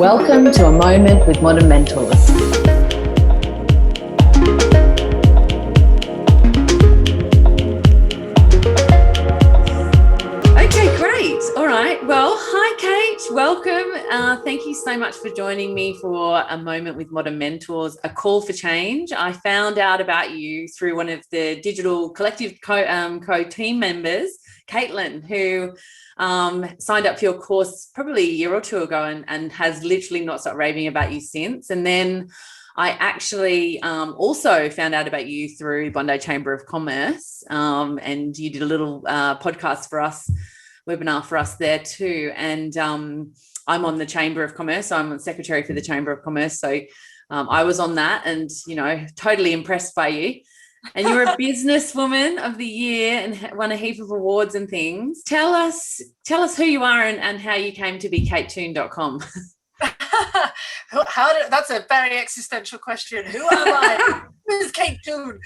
Welcome to A Moment with Modern Mentors. Okay, great. All right. Well, hi, Kate. Welcome. Thank you so much for joining me for A Moment with Modern Mentors, a call for change. I found out about you through one of the digital collective co-team members, Caitlin, who signed up for your course probably a year or two ago and has literally not stopped raving about you since. And then I actually also found out about you through Bondi Chamber of Commerce, and you did a little podcast for us, webinar for us there too. And I'm on the Chamber of Commerce. I'm secretary for the Chamber of Commerce. So I was on that and, totally impressed by you. And you're a businesswoman of the year and won a heap of awards and things. Tell us who you are and how you came to be KateToon.com. That's a very existential question. Who am I? Who is Kate Toon?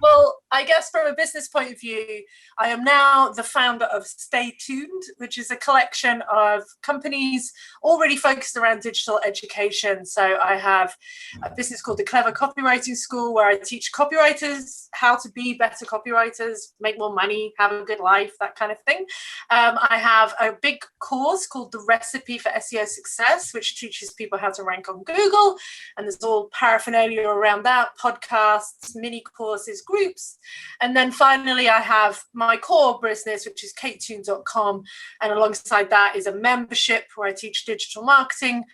Well, I guess from a business point of view, I am now the founder of Stay Tuned, which is a collection of companies already focused around digital education. So I have a business called the Clever Copywriting School, where I teach copywriters how to be better copywriters, make more money, have a good life, that kind of thing. I have a big course called The Recipe for SEO Success, which teaches people how to rank on Google. And there's all paraphernalia around that, podcasts, mini courses, groups. And then finally, I have my core business, which is KateTooncom. And alongside that is a membership where I teach digital marketing,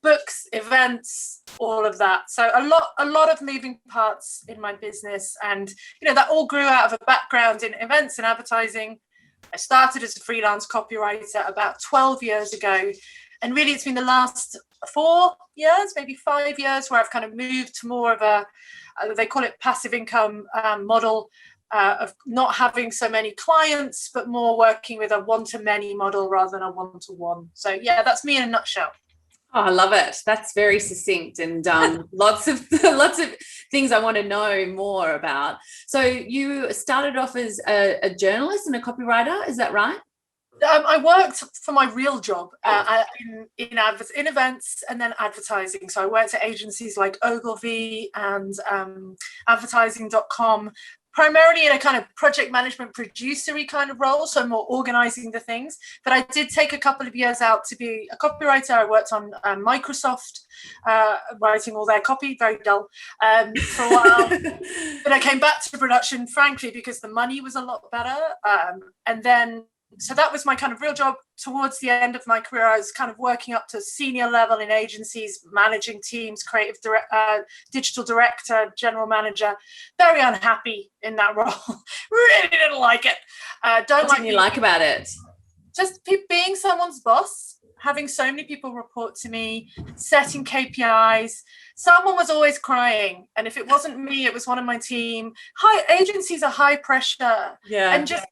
books, events, all of that. So a lot of moving parts in my business. And, that all grew out of a background in events and advertising. I started as a freelance copywriter about 12 years ago. And really, it's been the last 4 years, maybe 5 years, where I've kind of moved to more of a, they call it passive income model, of not having so many clients, but more working with a one-to-many model rather than a one-to-one. So yeah, that's me in a nutshell. Oh, I love it. That's very succinct and lots of things I want to know more about. So you started off as a journalist and a copywriter, is that right? I worked for my real job in events and then advertising. So I worked at agencies like Ogilvy and advertising.com, primarily in a kind of project management producery kind of role, so more organizing the things. But I did take a couple of years out to be a copywriter. I worked on Microsoft, writing all their copy, very dull, for a while. But I came back to production, frankly, because the money was a lot better. So that was my kind of real job. Towards the end of my career, I was kind of working up to senior level in agencies, managing teams, digital director, general manager. Very unhappy in that role. Really didn't like it. What didn't you like about it? Just being someone's boss, having so many people report to me, setting KPIs. Someone was always crying. And if it wasn't me, it was one of my team. Agencies are high pressure. Yeah. And just,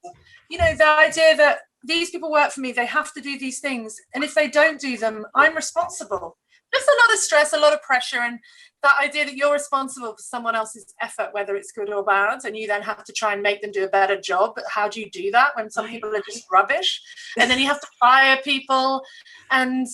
the idea that these people work for me, they have to do these things. And if they don't do them, I'm responsible. Just a lot of stress, a lot of pressure. And that idea that you're responsible for someone else's effort, whether it's good or bad, and you then have to try and make them do a better job. But how do you do that when some people are just rubbish? And then you have to fire people. And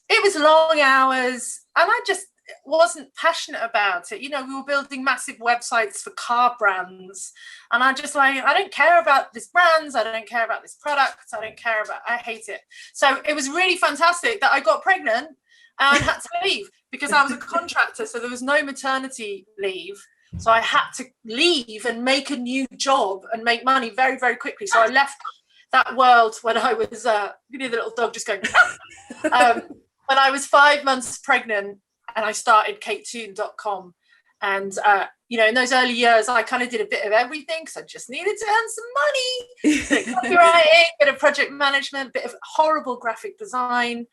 it was long hours. And I just wasn't passionate about it. We were building massive websites for car brands. And I don't care about this brands. I don't care about this product. I hate it. So it was really fantastic that I got pregnant and had to leave because I was a contractor. So there was no maternity leave. So I had to leave and make a new job and make money very, very quickly. So I left that world when I was, the little dog just going, when I was 5 months pregnant, and I started KateToon.com. And, in those early years, I kind of did a bit of everything because I just needed to earn some money. Bit of copywriting, bit of project management, bit of horrible graphic design.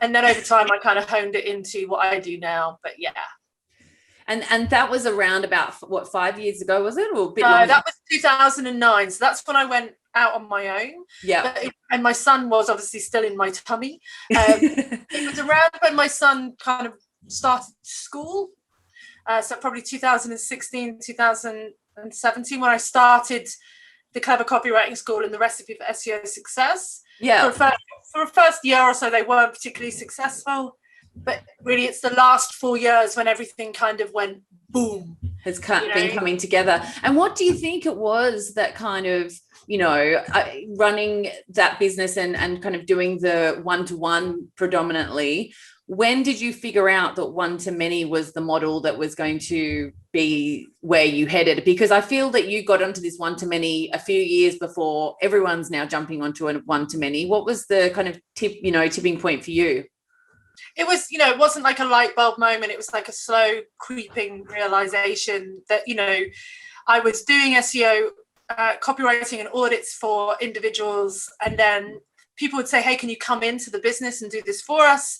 And then over time, I kind of honed it into what I do now. But yeah. And that was around about, 5 years ago, was it? Or a bit longer? That was 2009. So that's when I went out on my own. Yeah. And my son was obviously still in my tummy. It was around when my son kind of started school, so probably 2016, 2017, when I started the Clever Copywriting School and the recipe for SEO success. Yeah. For a first year or so, they weren't particularly successful, but really it's the last 4 years when everything kind of went boom. Has been coming together. And what do you think it was that kind of, running that business and kind of doing the one-to-one predominantly, when did you figure out that one-to-many was the model that was going to be where you headed? Because I feel that you got onto this one-to-many a few years before everyone's now jumping onto a one-to-many. What was the kind of tipping point for you? It was, it wasn't like a light bulb moment. It was like a slow creeping realization that, I was doing SEO, copywriting and audits for individuals. And then people would say, hey, can you come into the business and do this for us?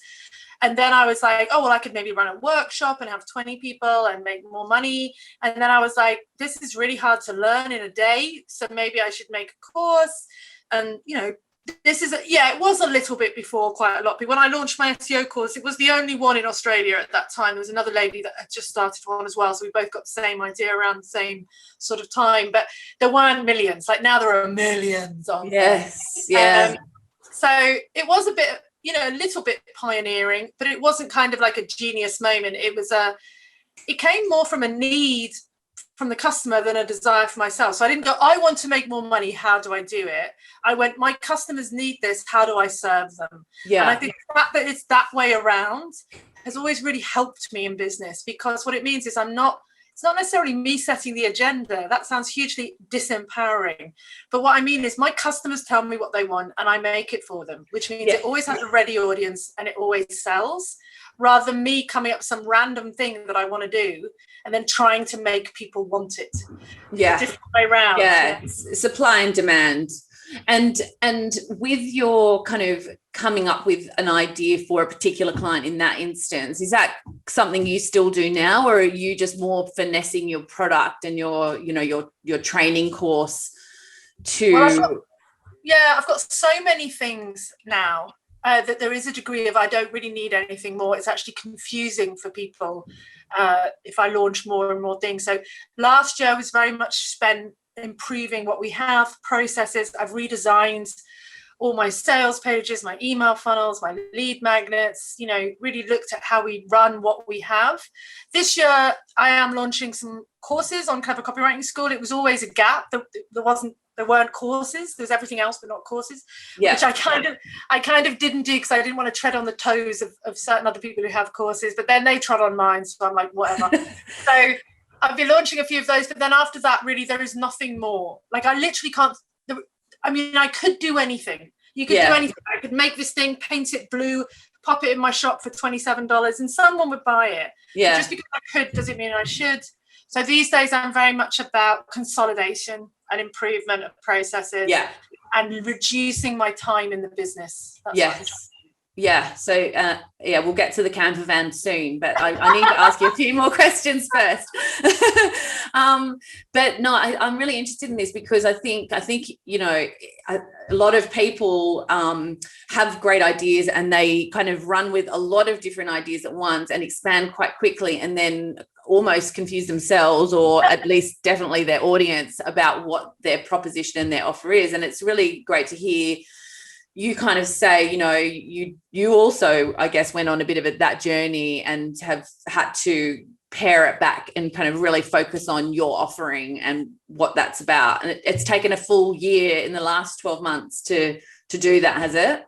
And then I was like, oh, well, I could maybe run a workshop and have 20 people and make more money. And then I was like, this is really hard to learn in a day. So maybe I should make a course. And, it was a little bit before quite a lot. But when I launched my SEO course, it was the only one in Australia at that time. There was another lady that had just started one as well. So we both got the same idea around the same sort of time. But there weren't millions. Like now there are millions on Yes, yeah. So it was a bit, a little bit pioneering, but it wasn't kind of like a genius moment. It came more from a need from the customer than a desire for myself. So I didn't go, I want to make more money. How do I do it? I went, my customers need this. How do I serve them? Yeah. And I think that it's that way around has always really helped me in business, because what it means is it's not necessarily me setting the agenda. That sounds hugely disempowering. But what I mean is my customers tell me what they want and I make it for them, which means it always has a ready audience and it always sells, rather than me coming up with some random thing that I want to do and then trying to make people want it. Yeah. It's a different way around. Yeah. Supply and demand. And with your kind of coming up with an idea for a particular client in that instance, is that something you still do now, or are you just more finessing your product and your training course to? Well, I've got so many things now that there is a degree of I don't really need anything more. It's actually confusing for people if I launch more and more things. So last year was very much spent improving what we have, processes. I've redesigned all my sales pages, my email funnels, my lead magnets, really looked at how we run what we have. This year, I am launching some courses on Clever Copywriting School. It was always a gap. There weren't courses. There's everything else, but not courses, which I kind of didn't do because I didn't want to tread on the toes of certain other people who have courses, but then they trod on mine. So I'm like, whatever. So I'll be launching a few of those, but then after that, really, there is nothing more. Like I literally can't, I could do anything. You could do anything. I could make this thing, paint it blue, pop it in my shop for $27 and someone would buy it. Yeah. So just because I could doesn't mean I should. So these days I'm very much about consolidation and improvement of processes and reducing my time in the business. That's Yeah. So, we'll get to the Campervan soon, but I need to ask you a few more questions first. But no, I'm really interested in this because I think, a lot of people have great ideas and they kind of run with a lot of different ideas at once and expand quite quickly and then almost confuse themselves, or at least definitely their audience, about what their proposition and their offer is. And it's really great to hear you kind of say, you also, I guess, went on a bit of that journey and have had to pare it back and kind of really focus on your offering and what that's about. And it's taken a full year in the last 12 months to do that, has it?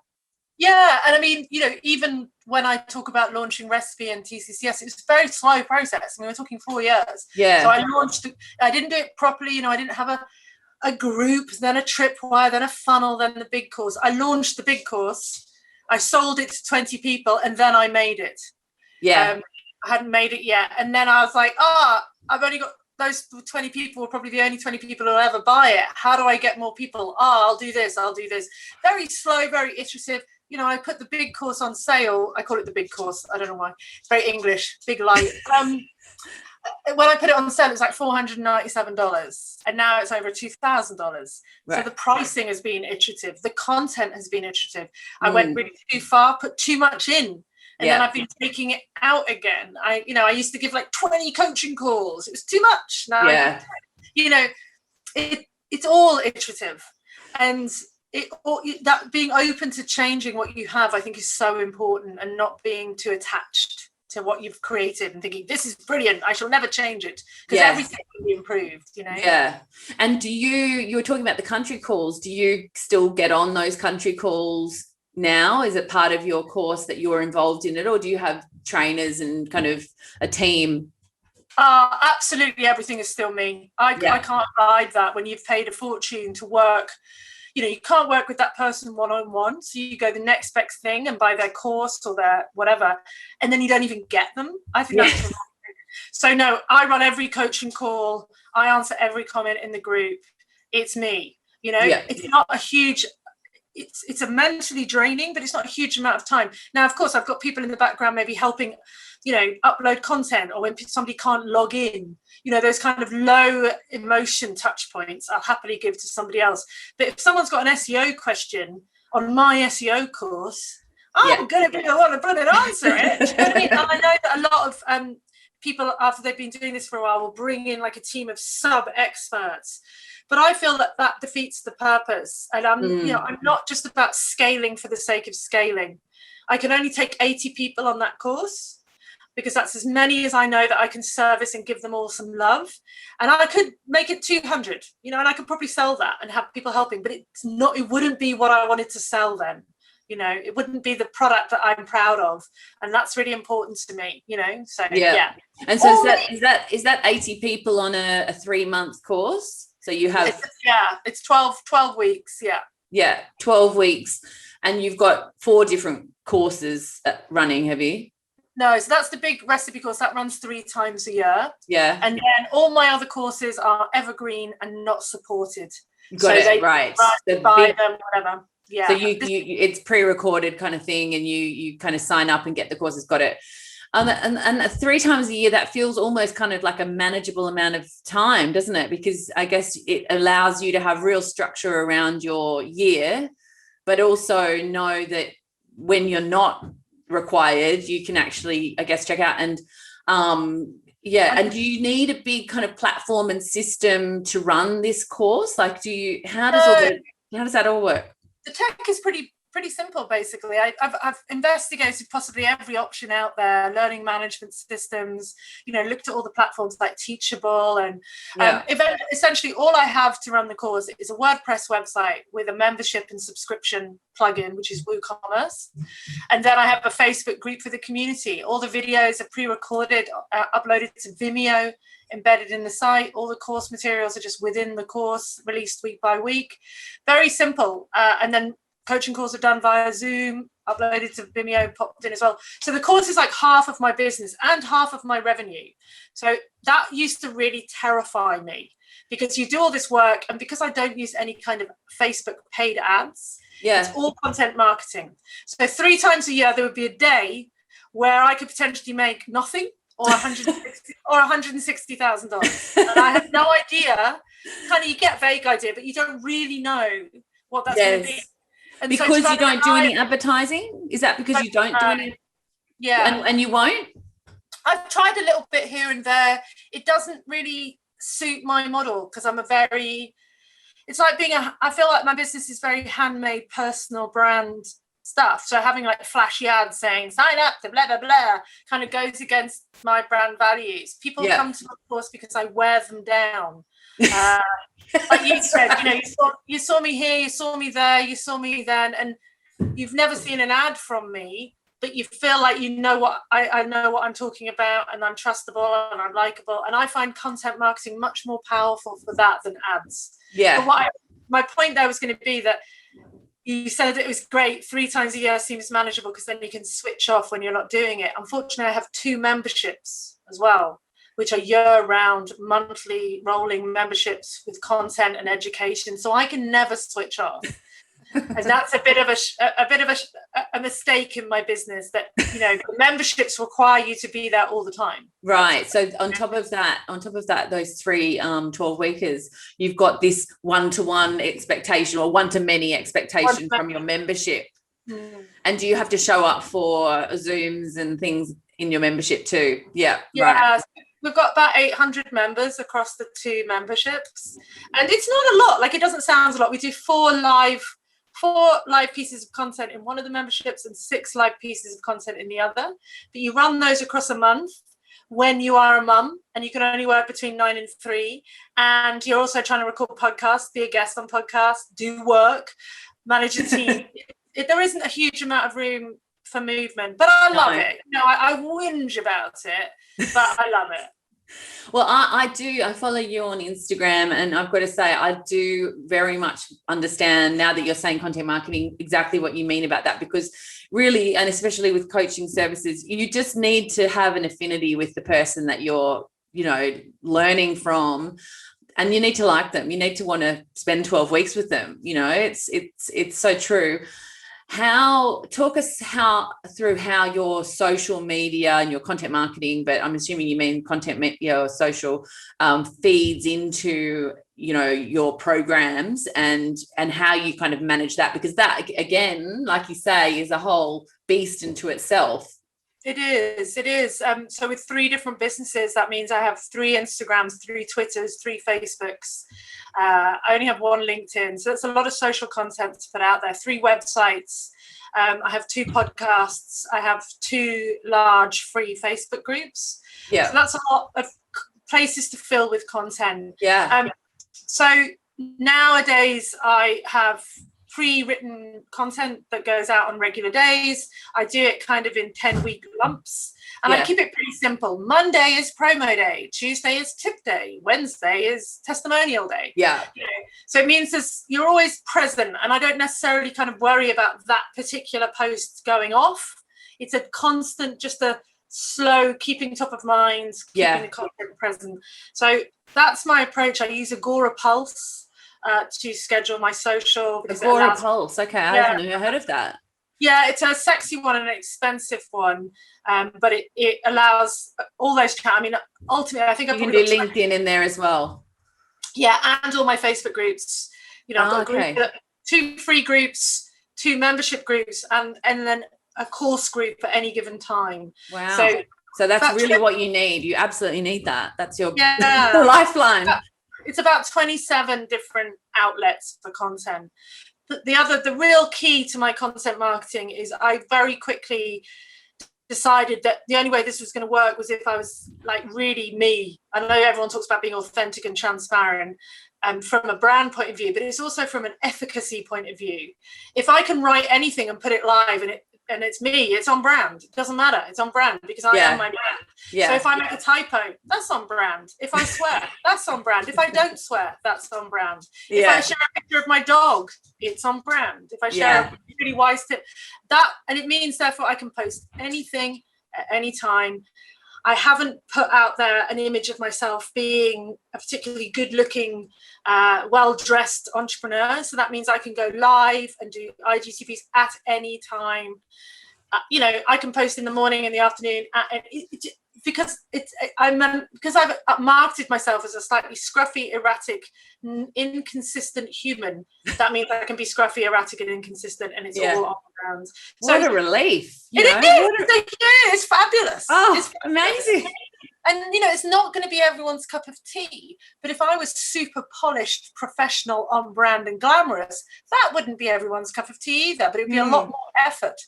Yeah. And I mean, even when I talk about launching Recipe and TCCS, it was a very slow process. I mean, we're talking 4 years. Yeah. So I didn't do it properly. I didn't have a group, then a tripwire, then a funnel, then the big course. I launched the big course. I sold it to 20 people and then I made it. Yeah. I hadn't made it yet. And then I was like, I've only got those 20 people, are probably the only 20 people who will ever buy it. How do I get more people? I'll do this. Very slow, very iterative. I put the big course on sale. I call it the big course. I don't know why. It's very English, big light. When I put it on sale, it was like $497, and now it's over $2,000. Right. So the pricing has been iterative. The content has been iterative. I went really too far, put too much in, and then I've been taking it out again. I used to give like 20 coaching calls. It was too much. Now, it's all iterative, and that being open to changing what you have, I think, is so important, and not being too attached to what you've created and thinking this is brilliant, I shall never change it, because everything can be improved, you know. Yeah. And you were talking about the country calls, do you still get on those country calls now? Is it part of your course that you're involved in it, or do you have trainers and kind of a team? Absolutely, everything is still me. I can't hide that. When you've paid a fortune to work, you know, you can't work with that person one-on-one, so you go the next best thing and buy their course or their whatever, and then you don't even get them. I think that's wrong. So no, I run every coaching call, I answer every comment in the group. It's me, you know. It's not a huge, it's a mentally draining, but it's not a huge amount of time. Now, of course, I've got people in the background maybe helping, you know, upload content, or when somebody can't log in, you know, those kind of low emotion touch points I'll happily give to somebody else. But if someone's got an SEO question on my SEO course, I'm going to be the one to put it, answer it. Do you know what I mean? And I know that a lot of people, after they've been doing this for a while, will bring in like a team of sub-experts. But I feel that that defeats the purpose. And you know, I'm not just about scaling for the sake of scaling. I can only take 80 people on that course, because that's as many as I know that I can service and give them all some love. And I could make it 200, you know, and I could probably sell that and have people helping, but it's not, it wouldn't be what I wanted to sell then. You know, it wouldn't be the product that I'm proud of. And that's really important to me, you know, so yeah. And so is that 80 people on a 3-month course? So you have, it's 12 weeks. Yeah, 12 weeks. And you've got 4 different courses running, have you? No, so that's the big recipe course that runs 3 times a year. Yeah. And then all my other courses are evergreen and not supported. Got it, right. Buy them, whatever. Yeah. So you it's pre-recorded kind of thing, and you kind of sign up and get the courses. Got it. And 3 times a year, that feels almost kind of like a manageable amount of time, doesn't it? Because I guess it allows you to have real structure around your year, but also know that when you're not required, you can actually, I guess, check out. And and do you need a big kind of platform and system to run this course? Like, how does that all work? The tech is pretty simple, basically. I've investigated possibly every option out there, learning management systems, you know, looked at all the platforms like Teachable, and essentially all I have to run the course is a WordPress website with a membership and subscription plugin, which is WooCommerce. And then I have a Facebook group for the community. All the videos are pre-recorded, uploaded to Vimeo, embedded in the site. All the course materials are just within the course, released week by week. Very simple. And then coaching calls are done via Zoom, uploaded to Vimeo, popped in as well. So the course is like half of my business and half of my revenue. So that used to really terrify me, because you do all this work, and because I don't use any kind of Facebook paid ads, it's all content marketing. So 3 times a year, there would be a day where I could potentially make nothing, or $160,000. And I have no idea. Kind of, you get a vague idea, but you don't really know what that's going to be. And because you don't do any advertising? Is that because you don't do any? Yeah. And you won't? I've tried a little bit here and there. It doesn't really suit my model, because it's like I feel like my business is very handmade, personal brand stuff. So having like flashy ads saying sign up to blah blah blah kind of goes against my brand values. People come to my course because I wear them down. Like you said, you know, you saw me here, you saw me there, you saw me then, and you've never seen an ad from me, but you feel like you know what I know what I'm talking about, and I'm trustable and I'm likable. And I find content marketing much more powerful for that than ads. Yeah. But my point there was going to be that you said it was great. 3 times a year seems manageable, because then you can switch off when you're not doing it. Unfortunately, I have 2 memberships as well, which are year-round, monthly rolling memberships with content and education. So I can never switch off. And that's a bit of a mistake in my business, that, you know, the memberships require you to be there all the time. Right. So on top of that, those 3 12-weekers, you've got this one-to-one expectation, or one-to-many expectation from your membership. And do you have to show up for Zooms and things in your membership too? Yeah. Right. we've got about 800 members across the 2 memberships, and it's not a lot. Like, it doesn't sound a lot. We do 4 live pieces of content in one of the memberships and 6 live pieces of content in the other. But you run those across a month when you are a mum, and you can only work between 9 and 3, and you're also trying to record podcasts, be a guest on podcasts, do work, manage a team. There isn't a huge amount of room for movement, but I love it. I whinge about it, but I love it. Well, I follow you on Instagram, and I've got to say, I do very much understand now that you're saying content marketing, exactly what you mean about that, because really, and especially with coaching services, you just need to have an affinity with the person that you're, learning from, and you need to like them. You need to want to spend 12 weeks with them. It's so true. Talk us through how your social media and your content marketing, but I'm assuming you mean content media or social, feeds into your programs, and how you kind of manage that, because that, again, like you say, is a whole beast into itself. It is. So with 3 different businesses, that means I have 3 Instagrams, 3 Twitters, 3 Facebooks. I only have 1 LinkedIn. So that's a lot of social content to put out there. 3 websites. I have 2 podcasts. I have 2 large free Facebook groups. Yeah. So that's a lot of places to fill with content. Yeah. So nowadays I have pre-written content that goes out on regular days. I do it kind of in 10-week lumps, and I keep it pretty simple. Monday is promo day, Tuesday is tip day, Wednesday is testimonial day. So it means you're always present, and I don't necessarily kind of worry about that particular post going off. It's a constant, just a slow keeping top of mind, keeping the content present. So that's my approach. I use Agora Pulse to schedule my social. Agora Pulse, okay, I haven't heard of that. Yeah, it's a sexy one and an expensive one, but it allows all those I mean, ultimately, I think you can do LinkedIn in there as well. Yeah, and all my Facebook groups. I've got 2 free groups, 2 membership groups, and then a course group at any given time. Wow. So that's really what you need. You absolutely need that. That's your lifeline. It's about 27 different outlets for content. The real key to my content marketing is I very quickly decided that the only way this was going to work was if I was like really me. I know everyone talks about being authentic and transparent from a brand point of view, but it's also from an efficacy point of view. If I can write anything and put it live and it's me, it's on brand. It doesn't matter. It's on brand because I am my brand. Yeah. So if I make a typo, that's on brand. If I swear, that's on brand. If I don't swear, that's on brand. If I share a picture of my dog, it's on brand. If I share a really wise tip, and it means therefore I can post anything at any time. I haven't put out there an image of myself being a particularly good-looking, well-dressed entrepreneur. So that means I can go live and do IGTVs at any time. I can post in the morning, in the afternoon, because I've marketed myself as a slightly scruffy, erratic, inconsistent human. That means I can be scruffy, erratic, and inconsistent, and it's all on brand. What a relief! It's fabulous. Oh, it's amazing. And it's not going to be everyone's cup of tea. But if I was super polished, professional, on brand, and glamorous, that wouldn't be everyone's cup of tea either. But it'd be a lot more effort.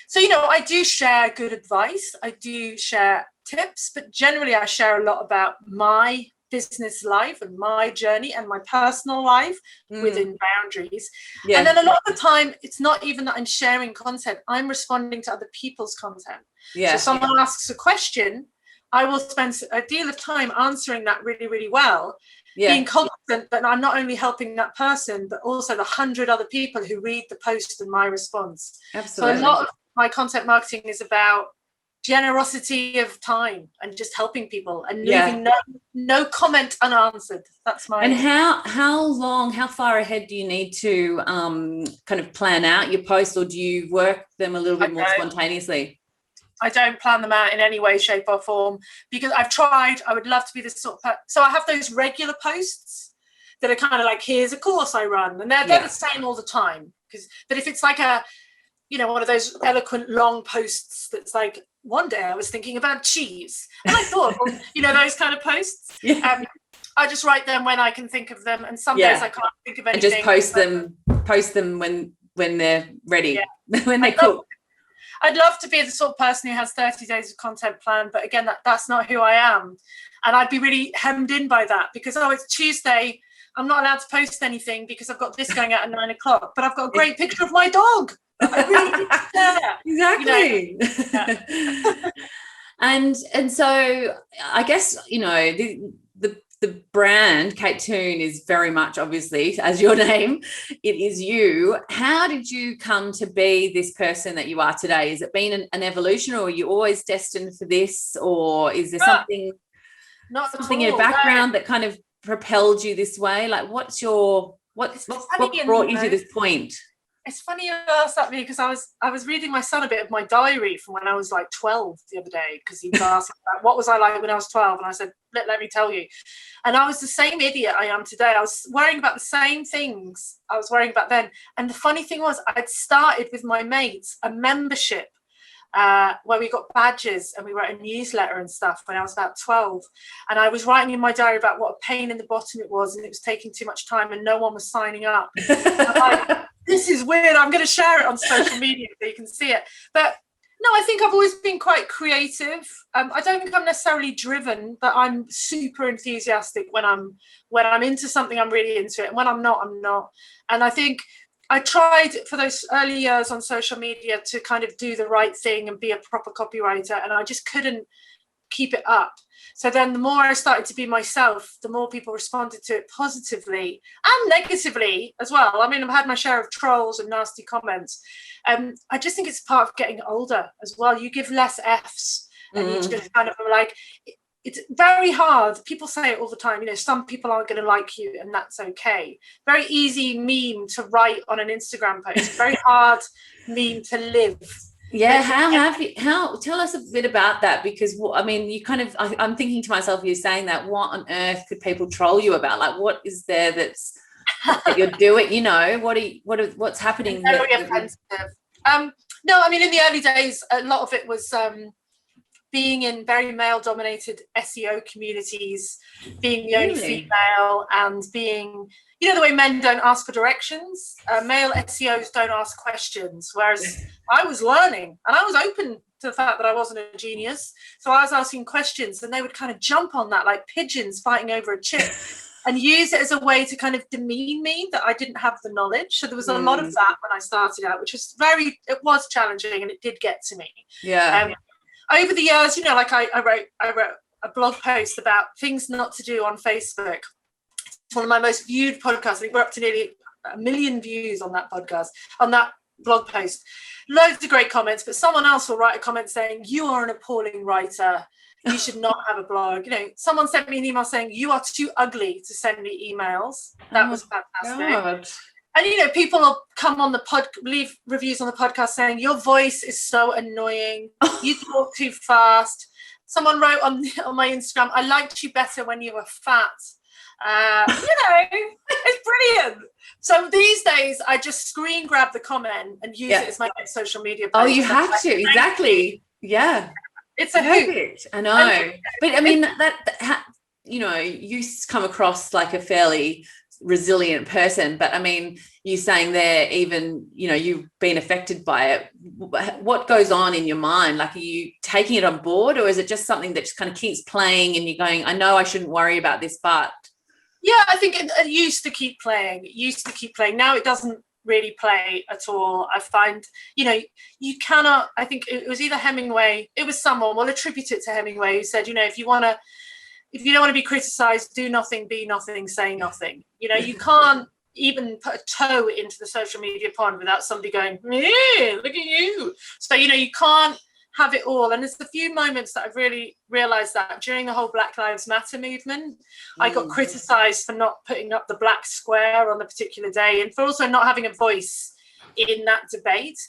So, I do share good advice. I do share tips, but generally I share a lot about my business life and my journey and my personal life within boundaries. Yeah. And then a lot of the time, it's not even that I'm sharing content. I'm responding to other people's content. Yeah. So someone asks a question, I will spend a deal of time answering that really, really well. Yeah. Being confident that I'm not only helping that person, but also the 100 other people who read the post and my response. Absolutely. So a lot of my content marketing is about generosity of time and just helping people and leaving no comment unanswered. That's my. And how far ahead do you need to kind of plan out your posts, or do you work them a little bit more spontaneously? I don't plan them out in any way, shape or form, because I've tried. I would love to be this sort of so I have those regular posts that are kind of like, here's a course I run, and they're the same all the time. But if it's like one of those eloquent long posts that's like one day I was thinking about cheese. And I thought, well, those kind of posts. Yeah. I just write them when I can think of them. And some days I can't think of anything. And just post them when they're ready, when they cook. I'd love to be the sort of person who has 30 days of content planned, but again, that's not who I am. And I'd be really hemmed in by that because, it's Tuesday, I'm not allowed to post anything because I've got this going out at 9:00, but I've got a great picture of my dog. I really need to share. Exactly. And so I guess, the brand Kate Toon is very much, obviously, as your name, it is you. How did you come to be this person that you are today? Has it been an evolution, or are you always destined for this, or is there something in your background that kind of propelled you this way? Like, what brought you to this point? It's funny you asked that, me, because I was reading my son a bit of my diary from when I was like 12 the other day, because he was asking what was I like when I was 12, and I said, let me tell you. And I was the same idiot I am today. I was worrying about the same things I was worrying about then. And the funny thing was, I'd started with my mates a membership where we got badges and we wrote a newsletter and stuff when I was about 12. And I was writing in my diary about what a pain in the bottom it was, and it was taking too much time and no one was signing up. This is weird. I'm going to share it on social media so you can see it. But no, I think I've always been quite creative. I don't think I'm necessarily driven, but I'm super enthusiastic when I'm into something. I'm really into it, and when I'm not, I'm not. And I think I tried for those early years on social media to kind of do the right thing and be a proper copywriter, and I just couldn't keep it up. So then the more I started to be myself, the more people responded to it positively and negatively as well. I mean, I've had my share of trolls and nasty comments. I just think it's part of getting older as well. You give less Fs, and you just kind of like, it's very hard. People say it all the time, some people aren't going to like you, and that's okay. Very easy meme to write on an Instagram post. Very hard meme to live. Yeah, how tell us a bit about that, because I mean, you kind of, I'm thinking to myself, you're saying that, what on earth could people troll you about? Like, what is there that you're doing? What's happening? Very offensive. No, I mean, in the early days, a lot of it was being in very male-dominated SEO communities, being the only female, and being, the way men don't ask for directions, male SEOs don't ask questions, whereas I was learning and I was open to the fact that I wasn't a genius. So I was asking questions and they would kind of jump on that like pigeons fighting over a chip and use it as a way to kind of demean me, that I didn't have the knowledge. So there was a lot of that when I started out, which was it was challenging, and it did get to me. Yeah. Over the years, like I wrote a blog post about things not to do on Facebook. It's one of my most viewed podcasts. I think we're up to nearly 1 million views on that podcast, on that blog post. Loads of great comments, but someone else will write a comment saying, "You are an appalling writer. You should not have a blog." Someone sent me an email saying, "You are too ugly to send me emails." That was fantastic. God. And, people will come on leave reviews on the podcast saying, "Your voice is so annoying. You talk too fast." Someone wrote on my Instagram, "I liked you better when you were fat." It's brilliant. So these days, I just screen grab the comment and use it as my social media post. Oh, you have to. Exactly. Yeah. It's a hoot. I know. But I mean, you come across like a fairly resilient person, but I mean, you saying there, even you've been affected by it, what goes on in your mind? Like, are you taking it on board, or is it just something that just kind of keeps playing and you're going, I know I shouldn't worry about this, but I think it used to keep playing. Now it doesn't really play at all. I find you cannot, I think it was either Hemingway, it was someone, we'll attribute it to Hemingway, who said, if you don't want to be criticized, do nothing, be nothing, say nothing. You can't even put a toe into the social media pond without somebody going, "Yeah, look at you." So, you can't have it all. And there's a few moments that I've really realized that during the whole Black Lives Matter movement, I got criticized for not putting up the black square on the particular day, and for also not having a voice in that debate.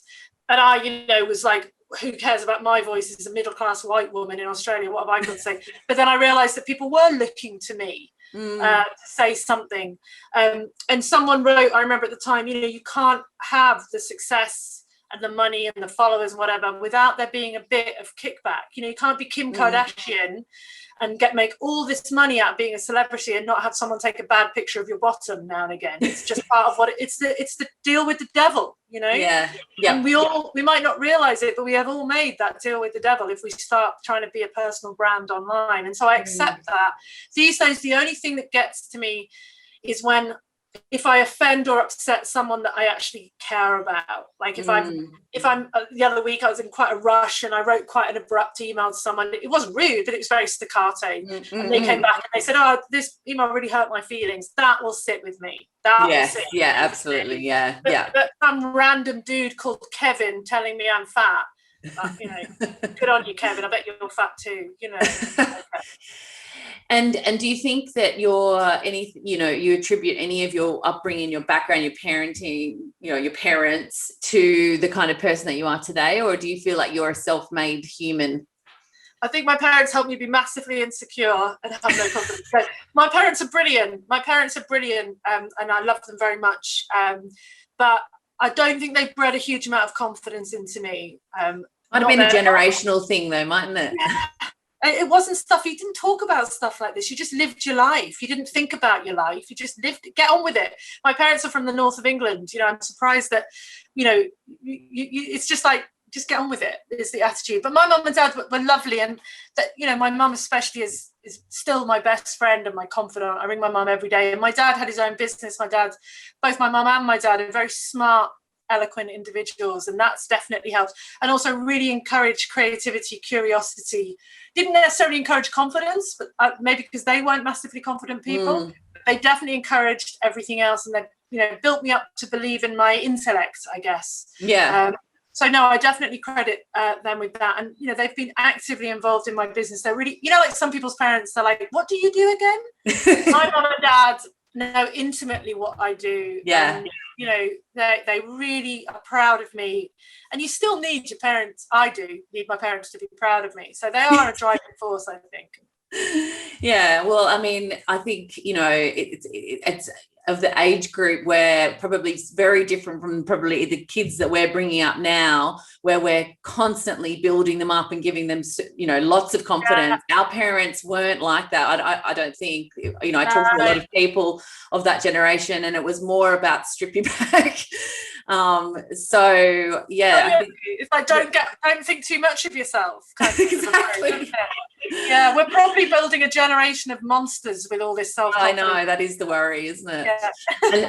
And I, was like, who cares about my voice as a middle-class white woman in Australia? What have I got to say? But then I realized that people were looking to me to say something. And someone wrote, I remember at the time, you can't have the success and the money and the followers and whatever without there being a bit of kickback. You know, you can't be Kim Kardashian and make all this money out of being a celebrity and not have someone take a bad picture of your bottom now and again. It's just part of what it's the deal with the devil, you know? Yeah. And we might not realize it, but we have all made that deal with the devil if we start trying to be a personal brand online. And so I accept that. These days, the only thing that gets to me is if I offend or upset someone that I actually care about. Like if I'm the other week I was in quite a rush and I wrote quite an abrupt email to someone. It wasn't rude, but it was very staccato. And they came back and they said, "Oh, this email really hurt my feelings." That will sit with me. Absolutely. Yeah. But some random dude called Kevin telling me I'm fat. But, you know, good on you, Kevin. I bet you're fat too. You know. And do you think that you attribute any of your upbringing, your background, your parenting, you know, your parents to the kind of person that you are today, or do you feel like you're a self-made human? I think my parents helped me be massively insecure and have no confidence. So my parents are brilliant. And I love them very much. But I don't think they bred a huge amount of confidence into me. Might have been a generational thing though, mightn't it? Yeah. It wasn't stuff. You didn't talk about stuff like this. You just lived your life. You didn't think about your life. You just lived it. Get on with it. My parents are from the north of England. You know, I'm surprised that, you know, it's just like, just get on with it is the attitude. But my mum and dad were lovely. And that, you know, my mum especially is still my best friend and my confidant. I ring my mum every day. And my dad had his own business. Both my mum and my dad are very smart, eloquent individuals, and that's definitely helped. And also really encourage creativity, curiosity. Didn't necessarily encourage confidence, but maybe because they weren't massively confident people. They definitely encouraged everything else, and they, you know, built me up to believe in my intellect, I guess. So no, I definitely credit them with that. And, you know, they've been actively involved in my business. They're really, you know, like some people's parents are like, "What do you do again?" My mum and dad know intimately what I do. And, you know, they really are proud of me. And you still need your parents. I do need my parents to be proud of me. So they are a driving force, I think. Yeah, well, I mean, I think, you know, it's of the age group where probably it's very different from probably the kids that we're bringing up now, where we're constantly building them up and giving them, you know, lots of confidence. Our parents weren't like that. I don't think, you know, I talk to a lot of people of that generation, and it was more about strip you back. So yeah, I think, it's like don't think too much of yourself. Kind of exactly. Yeah, we're probably building a generation of monsters with all this self-confidence. I know, that is the worry, isn't it? Yeah.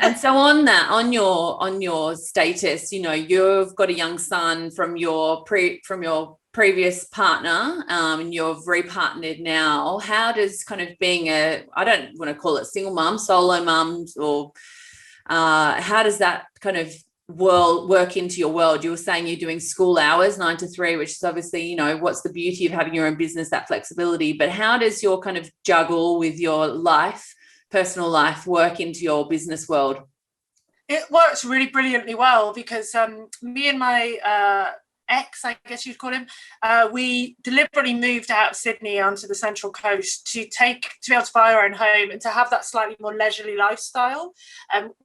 and so on your status, you know, you've got a young son from your previous partner, and you've repartnered now. How does kind of being I don't want to call it single mum, solo mums, or how does that kind of work into your world? You were saying you're doing school hours 9 to 3, which is obviously, you know, what's the beauty of having your own business, that flexibility. But how does your kind of juggle with your life, personal life, work into your business world? It works really brilliantly well because me and my ex, I guess you'd call him, we deliberately moved out of Sydney onto the Central Coast to be able to buy our own home and to have that slightly more leisurely lifestyle.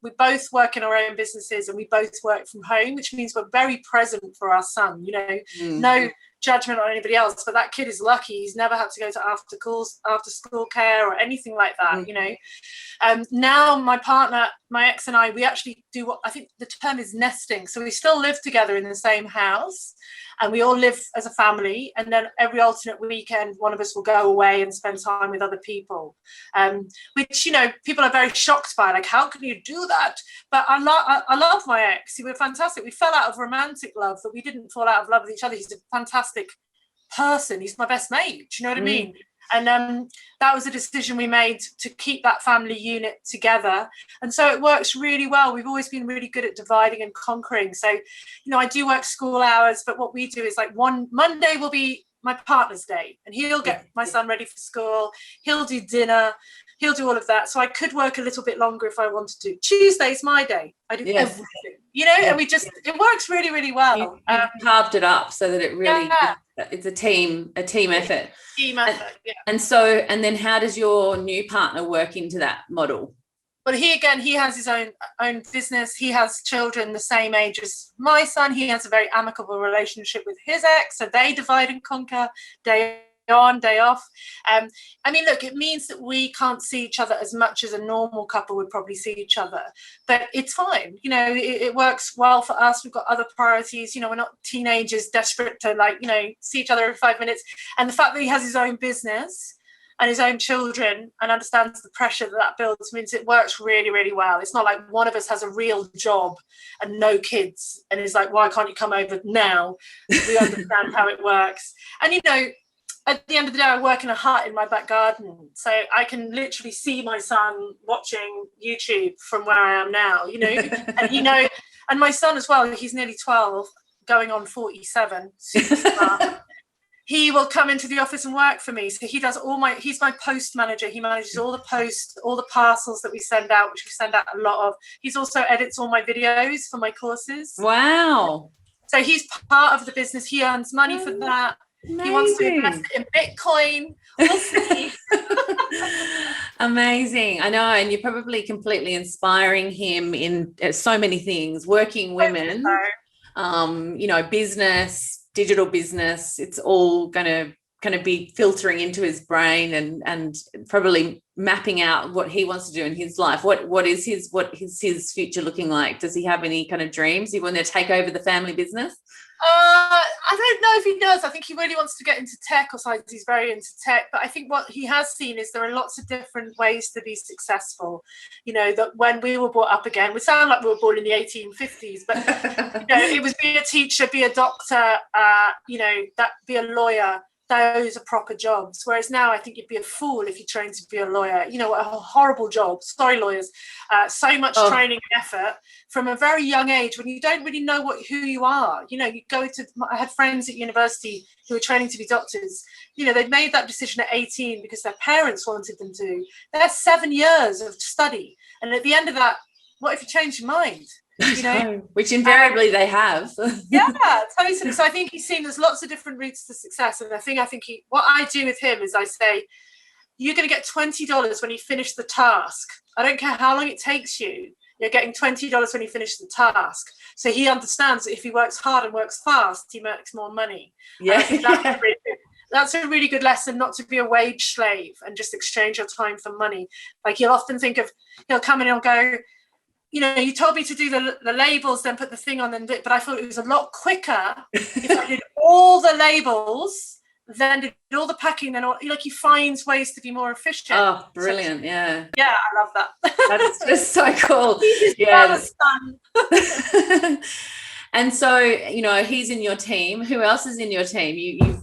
We both work in our own businesses and we both work from home, which means we're very present for our son. You know, no judgment on anybody else, but that kid is lucky. He's never had to go to after school care or anything like that. You know, now my partner, my ex, and I, we actually do what I think the term is nesting. So we still live together in the same house, and we all live as a family. And then every alternate weekend, one of us will go away and spend time with other people, which, you know, people are very shocked by. Like, how can you do that? But I love my ex. We were fantastic. We fell out of romantic love, but we didn't fall out of love with each other. He's a fantastic person. He's my best mate. Do you know what I mean? And that was a decision we made to keep that family unit together. And so it works really well. We've always been really good at dividing and conquering. So, you know, I do work school hours, but what we do is like one Monday will be my partner's day, and he'll get my son ready for school. He'll do dinner. He'll do all of that. So I could work a little bit longer if I wanted to. Tuesday's my day. I do everything, you know, and it works really, really well. You carved it up so that it really, it's a team effort. Team effort, And so, and then how does your new partner work into that model? Well, he has his own business. He has children the same age as my son. He has a very amicable relationship with his ex, so they divide and conquer day on, day off. I mean, look, it means that we can't see each other as much as a normal couple would probably see each other, but it's fine. You know, it works well for us. We've got other priorities. You know, we're not teenagers desperate to, like, you know, see each other every 5 minutes. And the fact that he has his own business and his own children and understands the pressure that builds means it works really, really well. It's not like one of us has a real job and no kids and is like, why can't you come over now? We understand how it works. And, you know, at the end of the day, I work in a hut in my back garden, so I can literally see my son watching YouTube from where I am now, you know, and, you know, and my son as well, he's nearly 12, going on 47, super smart. He will come into the office and work for me. So he does he's my post manager. He manages all the posts, all the parcels that we send out, which we send out a lot of. He's also edits all my videos for my courses. Wow. So he's part of the business. He earns money for that. Amazing. He wants to invest in Bitcoin. We'll see. Amazing. I know. And you're probably completely inspiring him in so many things, working women, you know, business, digital business. It's all going to kind of be filtering into his brain and probably mapping out what he wants to do in his life. What is his future looking like? Does he have any kind of dreams? He want to take over the family business? I don't know if he does. I think he really wants to get into tech, or science. He's very into tech. But I think what he has seen is there are lots of different ways to be successful. You know, that when we were brought up again, we sound like we were born in the 1850s, but you know, it was be a teacher, be a doctor, you know, that be a lawyer. Those are proper jobs. Whereas now I think you'd be a fool if you trained to be a lawyer. You know, a horrible job. Sorry, lawyers. So much training and effort from a very young age when you don't really know who you are. You know, I had friends at university who were training to be doctors. You know, they'd made that decision at 18 because their parents wanted them to. That's 7 years of study. And at the end of that, what if you change your mind? You know, which invariably they have. Yeah, totally. So I think he's seen there's lots of different routes to success, and what I do with him is I say, you're going to get $20 when you finish the task. I don't care how long it takes you. You're getting $20 when you finish the task. So he understands that if he works hard and works fast, he makes more money. Yeah, that's a really good lesson, not to be a wage slave and just exchange your time for money. Like he'll come in and he'll go, you know, you told me to do the labels, then put the thing on, but I thought it was a lot quicker if I did all the labels, then did all the packing, then like he finds ways to be more efficient. Oh, brilliant! So, yeah, I love that. That's just so cool. Yeah. And so, you know, he's in your team. Who else is in your team?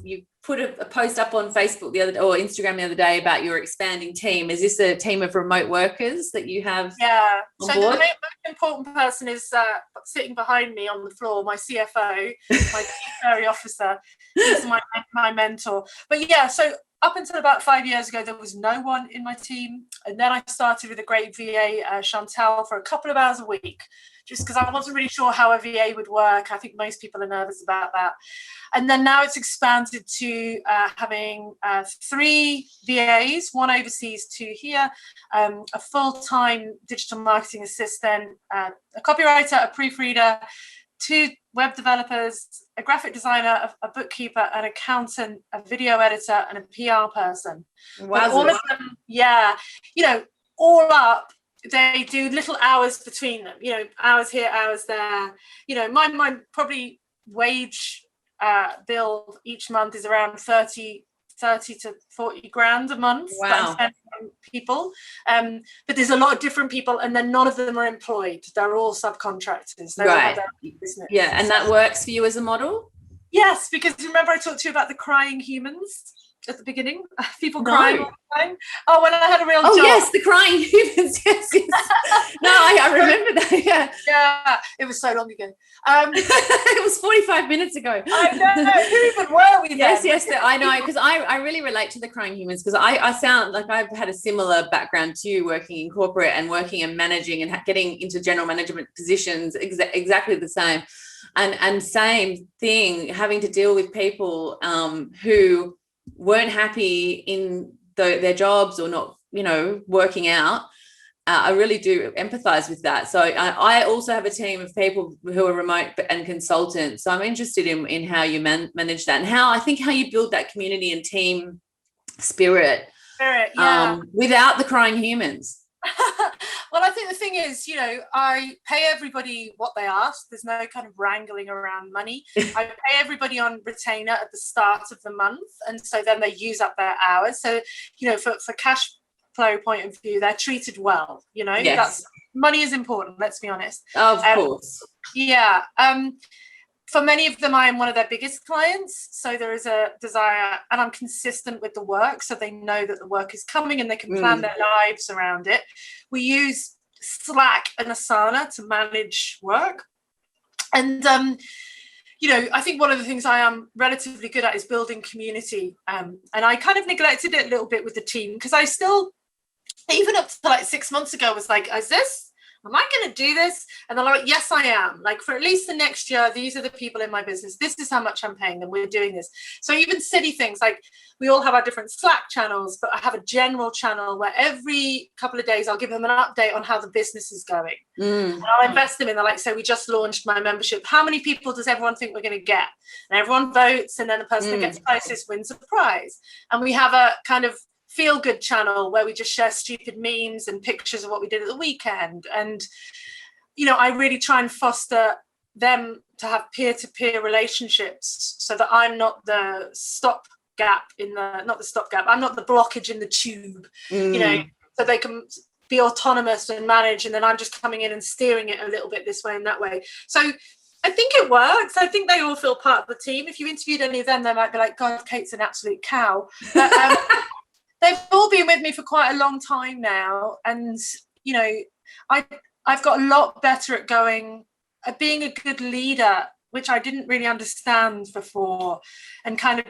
You put a post up on Facebook or Instagram the other day about your expanding team. Is this a team of remote workers that you have? Yeah. On so board? The most important person is sitting behind me on the floor, my CFO, my chief area officer. He's my mentor. But yeah, so up until about 5 years ago, there was no one in my team. And then I started with a great VA, Chantal, for a couple of hours a week, just because I wasn't really sure how a VA would work. I think most people are nervous about that. And then now it's expanded to having 3 VAs, 1 overseas, 2 here, a full-time digital marketing assistant, a copywriter, a proofreader, 2 web developers, a graphic designer, a bookkeeper, an accountant, a video editor, and a PR person. Wow. All of them, yeah, you know, all up, they do little hours between them, you know, hours here, hours there. You know, my probably wage bill each month is around 30 to 40 grand a month. Wow. That I'm spending on people. But there's a lot of different people, and then none of them are employed. They're all subcontractors. They all have their own business. Yeah, and that works for you as a model? Yes, because remember I talked to you about the crying humans at the beginning? People crying all the time. Oh, when I had a real job. Oh, yes, the crying humans. Yes. No, I remember that. Yeah. Yeah, it was so long ago. It was 45 minutes ago. I know. Who even were we then? Yes, I know, because I really relate to the crying humans, because I sound like I've had a similar background to you, working in corporate and working and managing and getting into general management positions, exactly the same. And same thing, having to deal with people who weren't happy in their jobs or not, you know, working out. I really do empathize with that. So I also have a team of people who are remote and consultants. So I'm interested in how you manage that, and how you build that community and team spirit, without the crying humans. Well, I think the thing is, I pay everybody what they ask. There's no kind of wrangling around money. I pay everybody on retainer at the start of the month, and so then they use up their hours. So, for cash flow point of view, they're treated well. Yes. That's money is important. Let's be honest. Of course. Yeah. For many of them, I am one of their biggest clients. So there is a desire, and I'm consistent with the work, so they know that the work is coming and they can plan their lives around it. We use Slack and Asana to manage work. And, I think one of the things I am relatively good at is building community. And I kind of neglected it a little bit with the team, because I still, even up to like 6 months ago, was like, am I going to do this? And they're like, yes, I am. Like, for at least the next year, these are the people in my business. This is how much I'm paying them. We're doing this. So even silly things, like we all have our different Slack channels, but I have a general channel where every couple of days I'll give them an update on how the business is going. And I'll invest them in. They're like, so we just launched my membership. How many people does everyone think we're going to get? And everyone votes, and then the person that gets closest wins a prize. And we have a kind of feel-good channel where we just share stupid memes and pictures of what we did at the weekend. And I really try and foster them to have peer-to-peer relationships, so that I'm not the stopgap I'm not the blockage in the tube, so they can be autonomous and manage, and then I'm just coming in and steering it a little bit this way and that way. So I think it works. I think they all feel part of the team. If you interviewed any of them, they might be like, God, Kate's an absolute cow. But, they've all been with me for quite a long time now. And, I've got a lot better at being a good leader, which I didn't really understand before. And kind of,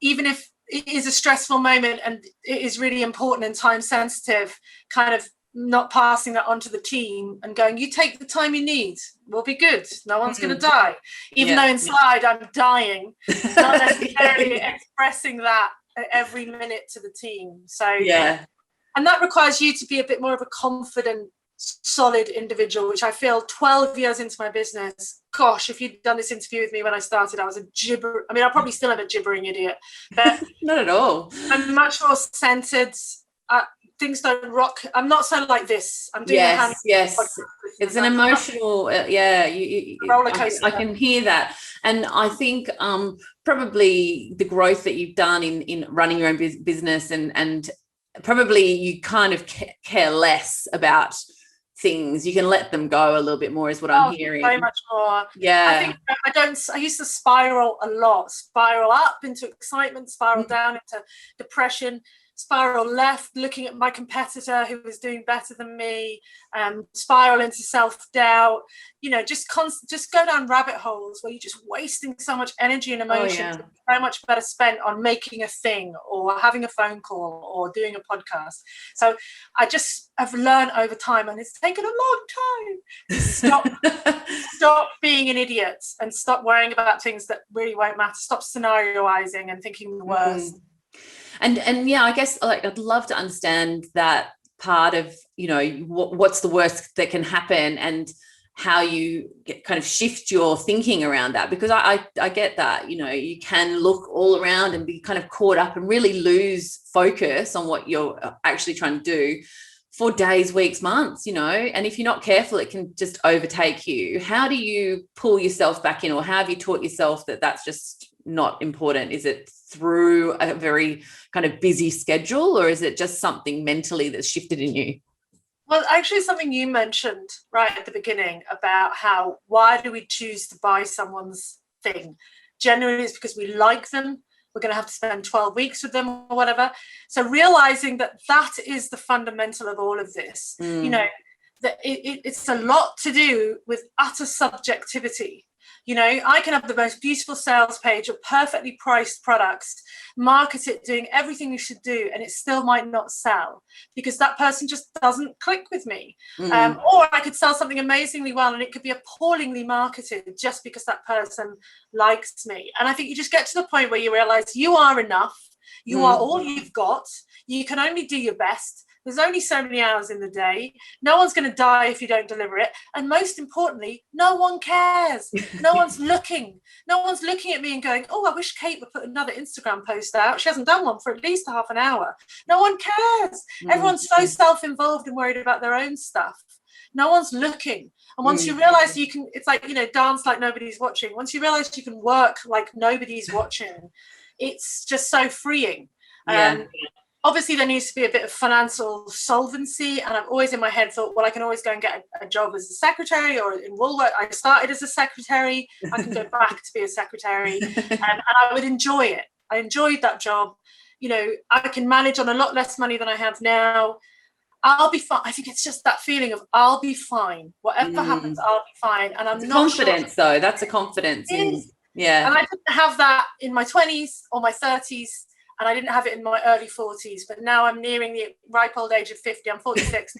even if it is a stressful moment and it is really important and time sensitive, kind of not passing that on to the team and going, you take the time you need, we'll be good. No one's going to die. Even though inside I'm dying, not necessarily expressing that every minute to the team. So and that requires you to be a bit more of a confident, solid individual, which I feel 12 years into my business, gosh, if you'd done this interview with me when I started, I was I probably still am a gibbering idiot, but not at all. I'm much more centered. Things don't rock. I'm not so like this. I'm doing it's an emotional roller coaster. I can hear that. And I think probably the growth that you've done in running your own business, and probably you kind of care less about things. You can let them go a little bit more, is what I'm hearing. So much more. Yeah. I used to spiral a lot, spiral up into excitement, spiral down into depression, spiral left looking at my competitor who was doing better than me, spiral into self-doubt, just go down rabbit holes where you're just wasting so much energy and emotion, so much better spent on making a thing or having a phone call or doing a podcast. So I just have learned over time, and it's taken a long time, to stop being an idiot and stop worrying about things that really won't matter, stop scenarioizing and thinking the worst. And I guess I'd love to understand that part of, what's the worst that can happen, and how you kind of shift your thinking around that, because I get that, you can look all around and be kind of caught up and really lose focus on what you're actually trying to do for days, weeks, months, and if you're not careful, it can just overtake you. How do you pull yourself back in, or how have you taught yourself that that's just not important? Is it through a very kind of busy schedule, or is it just something mentally that's shifted in you? Well, actually, something you mentioned right at the beginning about why do we choose to buy someone's thing? Generally, it's because we like them. We're going to have to spend 12 weeks with them or whatever. So realizing that is the fundamental of all of this, that it's a lot to do with utter subjectivity. I can have the most beautiful sales page of perfectly priced products, market it, doing everything you should do, and it still might not sell because that person just doesn't click with me. Or I could sell something amazingly well and it could be appallingly marketed just because that person likes me. And I think you just get to the point where you realize you are enough. You are all you've got. You can only do your best. There's only so many hours in the day. No one's going to die if you don't deliver it. And most importantly, no one cares. No one's looking. No one's looking at me and going, oh, I wish Kate would put another Instagram post out. She hasn't done one for at least half an hour. No one cares. Everyone's so self-involved and worried about their own stuff. No one's looking. And once you realize you can, it's like, dance like nobody's watching. Once you realize you can work like nobody's watching, it's just so freeing. Obviously, there needs to be a bit of financial solvency. And I've always in my head thought, well, I can always go and get a job as a secretary or in Woolworth. I started as a secretary. I can go back to be a secretary. And I would enjoy it. I enjoyed that job. I can manage on a lot less money than I have now. I'll be fine. I think it's just that feeling of I'll be fine. Whatever happens, I'll be fine. And I'm not confidence, though. That's a confidence. And I didn't have that in my 20s or my 30s. And I didn't have it in my early 40s, but now I'm nearing the ripe old age of 50. I'm 46.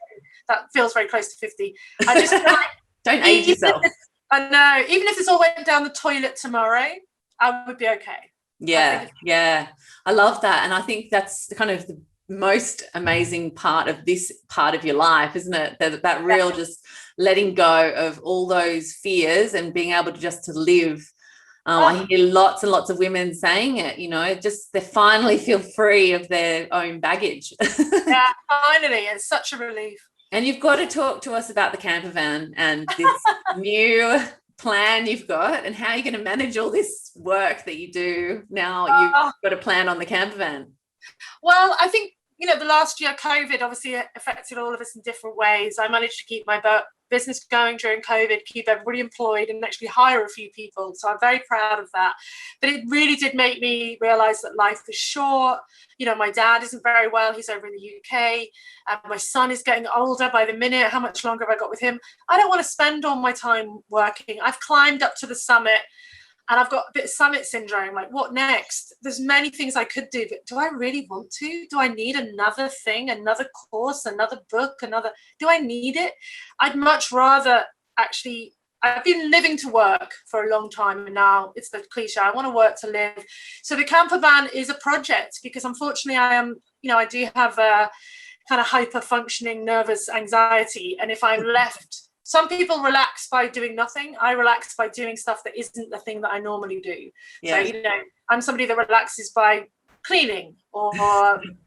That feels very close to 50. I just don't age yourself. I know. Even if this all went down the toilet tomorrow, I would be okay. Yeah. I love that. And I think that's kind of the most amazing part of this part of your life, isn't it? That real just letting go of all those fears and being able to just to live. I hear lots and lots of women saying it, just they finally feel free of their own baggage. Yeah, finally. It's such a relief. And you've got to talk to us about the Campervan and this new plan you've got and how you're going to manage all this work that you do now. You've got a plan on the Campervan. Well, I think, the last year, COVID obviously affected all of us in different ways. I managed to keep my business going during COVID, keep everybody employed and actually hire a few people. So I'm very proud of that. But it really did make me realize that life is short. My dad isn't very well. He's over in the UK. My son is getting older by the minute. How much longer have I got with him? I don't want to spend all my time working. I've climbed up to the summit. And I've got a bit of summit syndrome, like what next? There's many things I could do, but do I really want to? Do I need another thing, another course, another book, do I need it? I'd much rather I've been living to work for a long time and now it's the cliche, I want to work to live. So the Campervan is a project because unfortunately I do have a kind of hyper functioning nervous anxiety. And if I'm left, some people relax by doing nothing. I relax by doing stuff that isn't the thing that I normally do. Yeah. So, I'm somebody that relaxes by cleaning or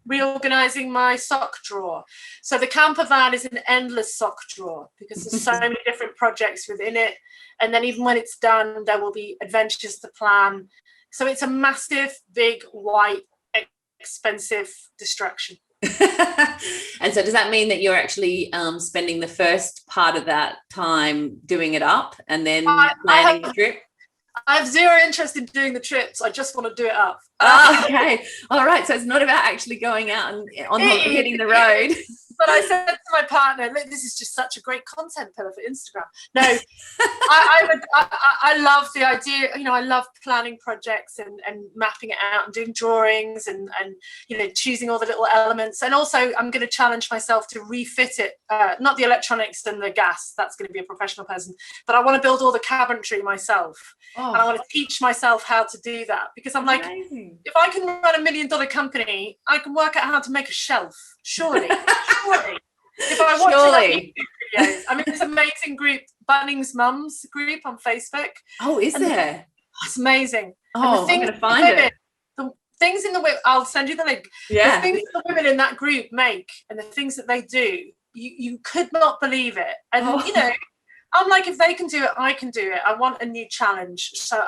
reorganizing my sock drawer. So the Campervan is an endless sock drawer because there's so many different projects within it. And then even when it's done, there will be adventures to plan. So it's a massive, big, white, expensive distraction. And so does that mean that you're actually spending the first part of that time doing it up and then planning the trip? I have zero interest in doing the trips. I just want to do it up. Okay. All right. So it's not about actually going out and hitting the road. But I said to my partner, look, this is just such a great content pillar for Instagram. No, I love the idea. I love planning projects and mapping it out and doing drawings and choosing all the little elements. And also I'm going to challenge myself to refit it, not the electronics and the gas. That's going to be a professional person. But I want to build all the cabinetry myself. And I want to teach myself how to do that because I'm like, if I can run $1 million company, I can work out how to make a shelf. Surely. If I watch videos, I'm in this amazing group, Bunnings Mums group on Facebook. Oh, is there? It's amazing. Oh, I'm going to find it. The things in the women, I'll send you the link. Yeah. The things the women in that group make and the things that they do, you could not believe it. And I'm like, if they can do it, I can do it. I want a new challenge. So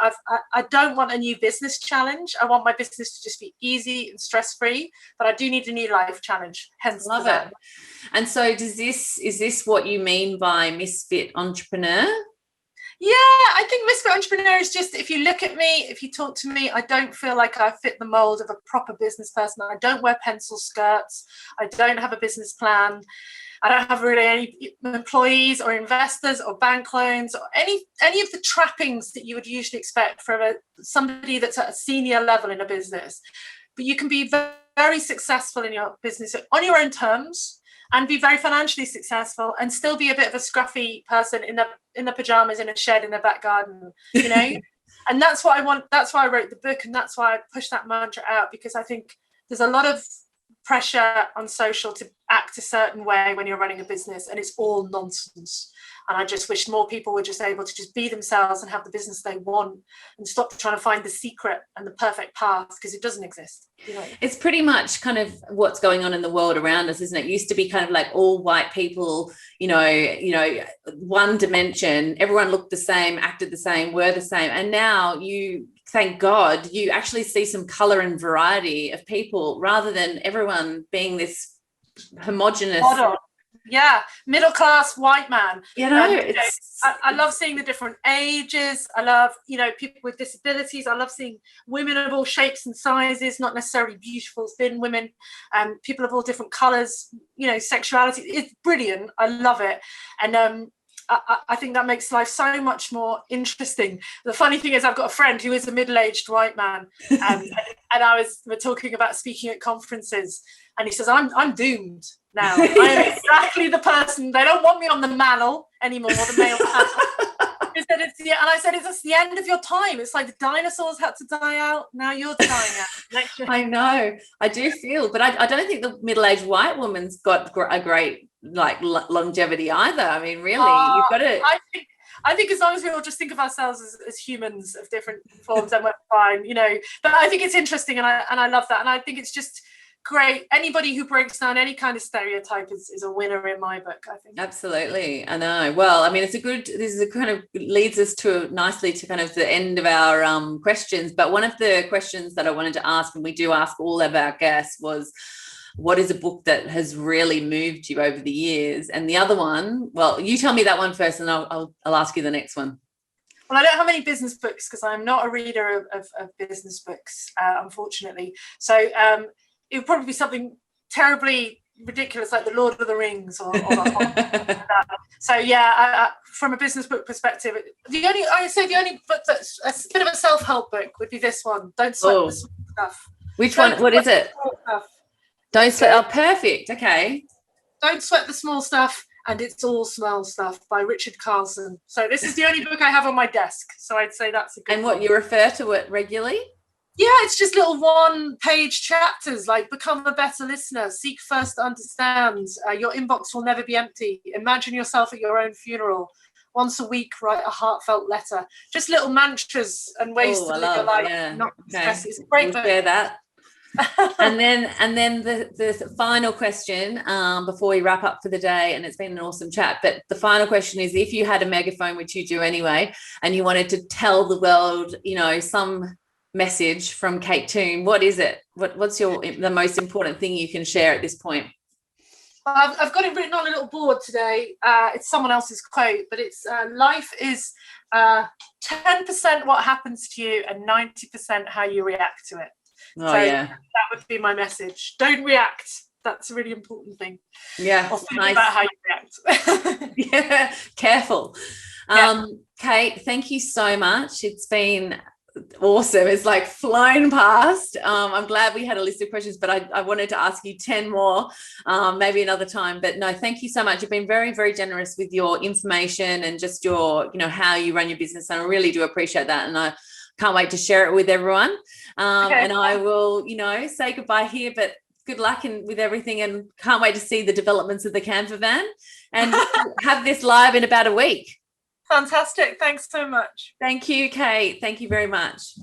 I don't want a new business challenge. I want my business to just be easy and stress-free, but I do need a new life challenge. Hence love it. And so is this what you mean by misfit entrepreneur? Yeah, I think misfit entrepreneur is just, if you look at me, if you talk to me, I don't feel like I fit the mold of a proper business person. I don't wear pencil skirts. I don't have a business plan. I don't have really any employees or investors or bank loans or any of the trappings that you would usually expect from somebody that's at a senior level in a business. But you can be very, very successful in your business on your own terms and be very financially successful and still be a bit of a scruffy person in the pajamas in a shed in the back garden, And that's what I want. That's why I wrote the book, and that's why I push that mantra out, because I think there's a lot of pressure on social to act a certain way when you're running a business, and it's all nonsense. And I just wish more people were just able to just be themselves and have the business they want, and stop trying to find the secret and the perfect path, because it doesn't exist. It's pretty much kind of what's going on in the world around us, isn't it? It used to be kind of like all white people, one dimension, everyone looked the same, acted the same, were the same. And now thank God, you actually see some color and variety of people, rather than everyone being this homogenous. Yeah, middle class white man. I love seeing the different ages. I love, people with disabilities. I love seeing women of all shapes and sizes, not necessarily beautiful, thin women, people of all different colors, sexuality. It's brilliant. I love it. And I think that makes life so much more interesting. The funny thing is, I've got a friend who is a middle-aged white man, and we're talking about speaking at conferences, and he says, I'm doomed now. I am exactly the person. They don't want me on the mantle anymore, the male panel. He said, and I said, it's the end of your time. It's like the dinosaurs had to die out. Now you're dying out. I know. I do feel, but I don't think the middle-aged white woman's got a great longevity either. I mean, really, you've got to. I think as long as we all just think of ourselves as humans of different forms, then we're fine, But I think it's interesting, and I love that, and I think it's just great. Anybody who breaks down any kind of stereotype is a winner in my book, I think. Absolutely. I know. Well, I mean, this kind of leads us nicely to kind of the end of our questions. But one of the questions that I wanted to ask, and we do ask all of our guests, was, what is a book that has really moved you over the years? And the other one, well, you tell me that one first, and I'll ask you the next one. Well, I don't have any business books because I'm not a reader of business books, unfortunately. So it would probably be something terribly ridiculous, like The Lord of the Rings or that. So yeah, from a business book perspective, the only book that's a bit of a self-help book would be this one. Don't sweat the small stuff. Which one? What is it? Don't sweat. Oh, perfect. Okay. Don't sweat the small stuff, and it's all small stuff, by Richard Carlson. So this is the only book I have on my desk. So I'd say that's a good. And what, you refer to it regularly? Yeah, it's just little one-page chapters, like become a better listener, seek first to understand, your inbox will never be empty, imagine yourself at your own funeral, once a week write a heartfelt letter. Just little mantras and ways to live your life. Yeah. Not stress. It's a great book. Share that. and then the final question before we wrap up for the day, and it's been an awesome chat, but the final question is, if you had a megaphone, which you do anyway, and you wanted to tell the world, some message from Kate Toon, what is it? What's the most important thing you can share at this point? I've got it written on a little board today. It's someone else's quote, but it's life is 10% what happens to you and 90% how you react to it. That would be my message. Don't react. That's a really important thing. Yeah, or think about how you react. Yeah, careful. Kate, thank you so much. It's been awesome. It's like flown past. I'm glad we had a list of questions, but I wanted to ask you 10 more, maybe another time. But no, thank you so much. You've been very, very generous with your information and just your, how you run your business. And I really do appreciate that. And I can't wait to share it with everyone. And I will, say goodbye here, but good luck with everything, and can't wait to see the developments of the Campervan and have this live in about a week. Fantastic. Thanks so much. Thank you, Kate. Thank you very much.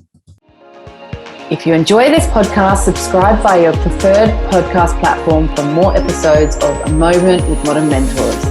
If you enjoy this podcast, subscribe via your preferred podcast platform for more episodes of A Moment with Modern Mentors.